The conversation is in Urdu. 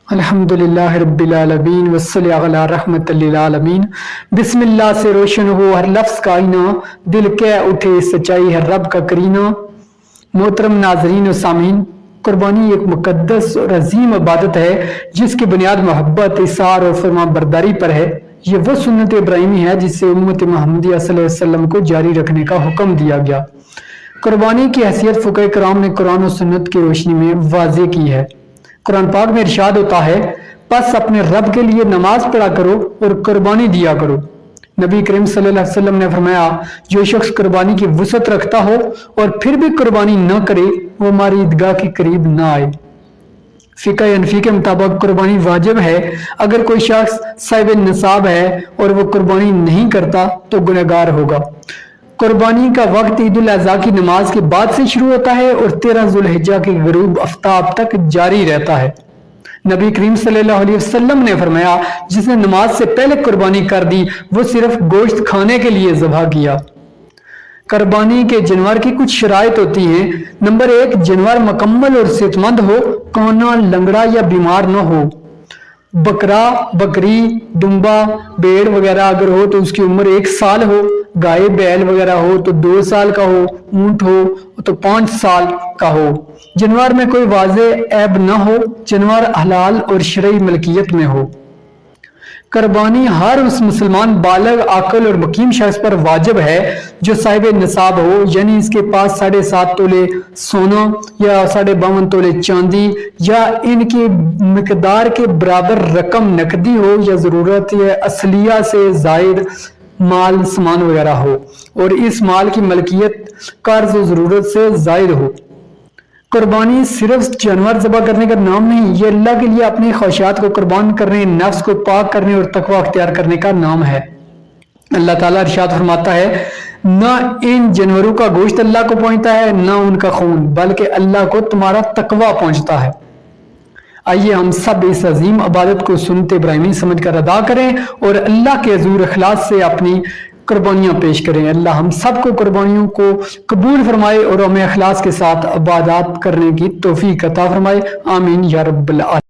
الحمدللہ رب العالمین والصلاۃ علی رحمت للعالمین۔ بسم اللہ سے روشن ہو ہر لفظ کا آئینہ، دل کہہ اٹھے سچائی ہے رب کا کرینہ۔ محترم ناظرین و سامعین، قربانی ایک مقدس اور عظیم عبادت ہے جس کی بنیاد محبت، اثار اور فرما برداری پر ہے۔ یہ وہ سنت ابراہیمی ہے جس سے امت محمدیہ صلی اللہ علیہ وسلم کو جاری رکھنے کا حکم دیا گیا۔ قربانی کی حیثیت فقہ کرام نے قرآن و سنت کی روشنی میں واضح کی ہے۔ قرآن پاک میں ارشاد ہوتا ہے، پس اپنے رب کے لیے نماز پڑھا کرو اور قربانی دیا کرو۔ نبی کریم صلی اللہ علیہ وسلم نے فرمایا، جو شخص قربانی کی وسعت رکھتا ہو اور پھر بھی قربانی نہ کرے وہ ہماری عیدگاہ کے قریب نہ آئے۔ فقہ حنفی کے مطابق قربانی واجب ہے۔ اگر کوئی شخص صاحب نصاب ہے اور وہ قربانی نہیں کرتا تو گنہگار ہوگا۔ قربانی کا وقت عید الاضحیٰ کی نماز کے بعد سے شروع ہوتا ہے اور 13 ذوالحجہ کے غروب آفتاب تک جاری رہتا ہے۔ نبی کریم صلی اللہ علیہ وسلم نے فرمایا، جس نے نماز سے پہلے قربانی کر دی وہ صرف گوشت کھانے کے لیے ذبح کیا۔ قربانی کے جانور کی کچھ شرائط ہوتی ہیں۔ نمبر 1، جانور مکمل اور صحت مند ہو، کونا، لنگڑا یا بیمار نہ ہو۔ بکرا، بکری، دمبا، بیڑ وغیرہ اگر ہو تو اس کی عمر 1 سال ہو، گائے بیل وغیرہ ہو تو 2 سال کا ہو، اونٹ ہو تو 5 سال کا ہو۔ جانور میں کوئی واضح عیب نہ ہو، جانور حلال اور شرعی ملکیت میں ہو۔ قربانی ہر اس مسلمان بالغ، عاقل اور مقیم شخص پر واجب ہے جو صاحب نصاب ہو، یعنی اس کے پاس 7.5 تولے سونا یا 52.5 تولے چاندی یا ان کی مقدار کے برابر رقم نقدی ہو یا ضرورت اصلیہ سے زائد مال سامان وغیرہ ہو، اور اس مال کی ملکیت قرض و ضرورت سے زائد ہو۔ قربانی صرف جانور ذبح کرنے کا نام نہیں، یہ اللہ کے لیے اپنی خواہشات کو قربان کرنے، نفس کو پاک کرنے اور تقوی اختیار کرنے کا نام ہے۔ اللہ تعالیٰ ارشاد فرماتا ہے، نہ ان جانوروں کا گوشت اللہ کو پہنچتا ہے نہ ان کا خون، بلکہ اللہ کو تمہارا تقوی پہنچتا ہے۔ آئیے ہم سب اس عظیم عبادت کو سنت ابراہیمی سمجھ کر ادا کریں اور اللہ کے حضور اخلاص سے اپنی قربانیاں پیش کریں۔ اللہ ہم سب کو قربانیوں کو قبول فرمائے اور ہمیں اخلاص کے ساتھ عبادات کرنے کی توفیق عطا فرمائے۔ آمین یا رب العالمین۔